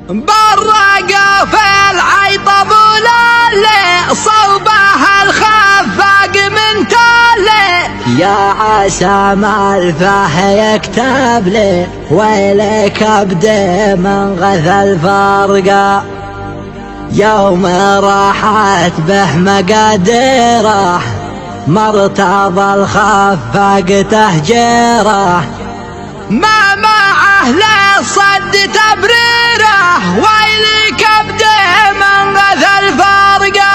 برق في العيط ابو لالي صوبها الخفاق من تالي. يا عسى ما الفاه يكتب لي ويلك ابدي من غثى الفرقة. يوم راحت به مقاديره مرتضى الخفاق تهجيره. ما معه للصد تبريره ويلك ابدي من غثى الفرقة.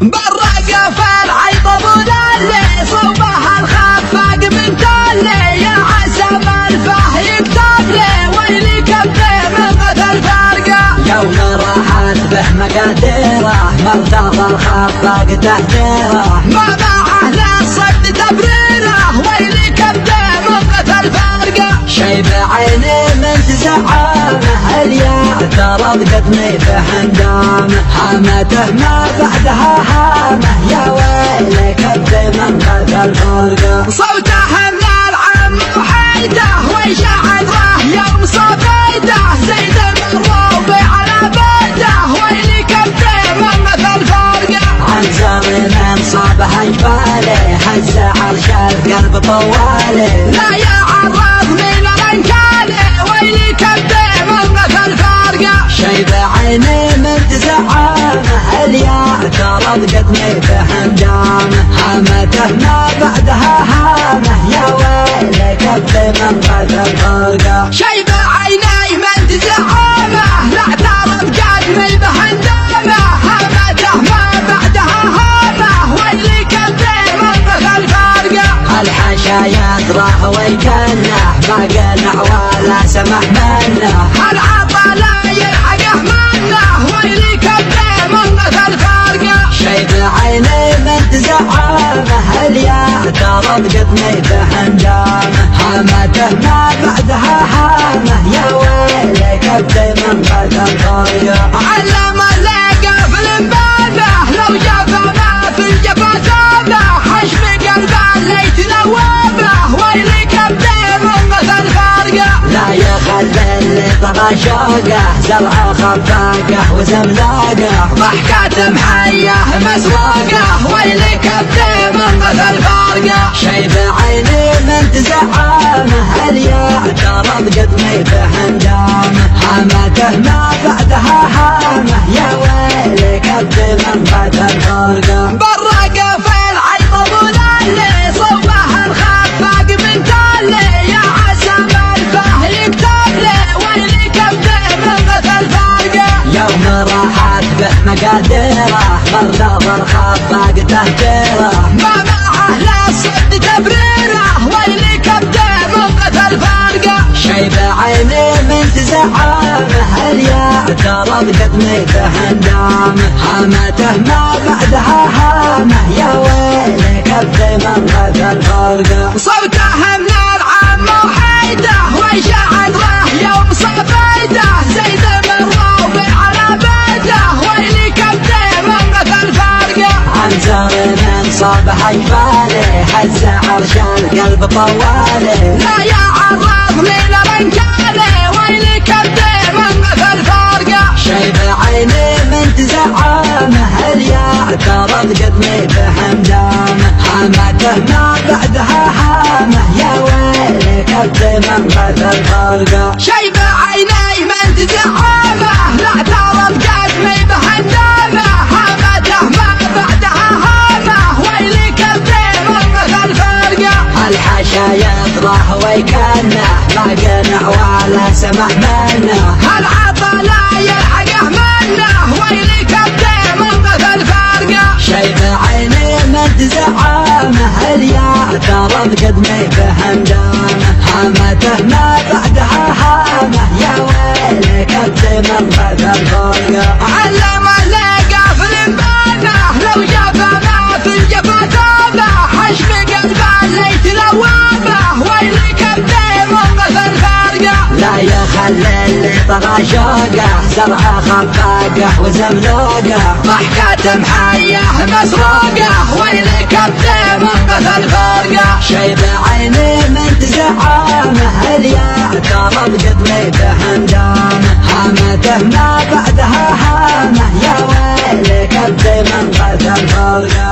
برق في العيط ابو لالي صوبها الخفاق من تالي. يا عسى ما الفاه يكتب لي ويلك ابدي من غثى الفرقة. يوم راحت به مقاديره مرتضى الخفاق تهجيره. ما معه للصد تبريره ويلك ابدي من غثى الفرقة. شيب عيني من تزعامه اليا ترى قدمي في حندامه. هامته ما بعدها هامه يا ويلك ابدي من غثى الفرقة. صوته من العم وحيده ويشعره يوم صفيده زيد الروبي على بيده ويلك ابدي من غثى الفرقة. عن زمن صابها جبالي هز عرش القلب طوالي. لا يا عراض من الانكالي ويلك ابدي من غثى الفرقة. شيب عيني من تزعامه اليا ترى قدمي في حندامه. هامته ما بعدها هامه يا ويلك ابدي من غثى الفرقة. شيب عيني من تزعامه لا ترى قدمي في حندامه. هامته ما بعدها هامه ويلك ابدي من غثى الفرقة. الحاشا يطرح ويكنه ما قنع ولا سمح منه. العطا لا يلحقه منه ويلك ابدي من غثى الفرقة. شيب عيني من تزعامه اليا ترى قدمي في حندامه. هامته ما بعدها هامه يا ويلك ابدي من غثى الفرقة. علم اللقى في الانبابه لو جفا ما في الجفا تابه. حشم قلبه ليت نوابه ويلك ابدي من غثى الفرقة. لا يخلي اللي طغى شوقه زرعه خفاقه وزملاقه. ضحكة محيه مسروقه ويلك ابدي من غثى الفرقة. شيب عيني من تزعامه اليا ترى قدمي في حندامه. هامته ما بعدها هامه يا ويلك ابدي من غثى الفرقة. برق في العيط ابو لالي صوبها الخفاق من تالي. يا عسى ما الفاه يكتب لي ويلك ابدي من غثى الفرقة. يوم راحت به مقاديره مرتضى الخفاق تهجيره. ما معه لا صد تبريره ويلك ابدي من غثى الفرقة. شيب عيني من تزعامه اليا ترى قدمي في حندامه. هامته ما بعدها هامه يا ويلك ابدي من غثى الفرقة. صوته من العم وحيده ويشعره يوم صفيده زيد الروبي على بيده ويلك ابدي من غثى الفرقة. عن زمن صابها جبالي هز عرش القلب طوالي. لا يا عراض من الانكالي ويلك ابدي من غثى الفرقة. شيب عيني من تزعامه اليا ترى قدمي في حندامه. هامته ما بعدها هامه يا ويلك ابدي من غثى الفرقة. شيب عيني من تزعامه لا ترى قدمي في حندامه. هامته ما بعدها هامه ويلك ابدي من غثى الفرقة. الحاشا يطرح ويكنه ما قنع ولا سمح منه. العطا لا يلحقه منه ويلك ابدي من غثى الفرقة. شيب عيني من تزعامه اليا ترى قدمي في حندامه. هامته ما بعدها هامه يا ويلك ابدي من غثى الفرقة. علم اللقى في الانبابه لو جفا ما في الجفا تابه. حشم قلبه ليت نوابه ويلك ابدي من غثى الفرقة. لا يخلي اللي طغى شوقه زرعه خفاقه وزملوقه ضحكة محيه مسروقه ويلك من قتل فرقه شي بعيني من تزعامه اليا طلب قدمي بحمدانه هامته ما بعدها هامه يا ويلك من قتل فرقه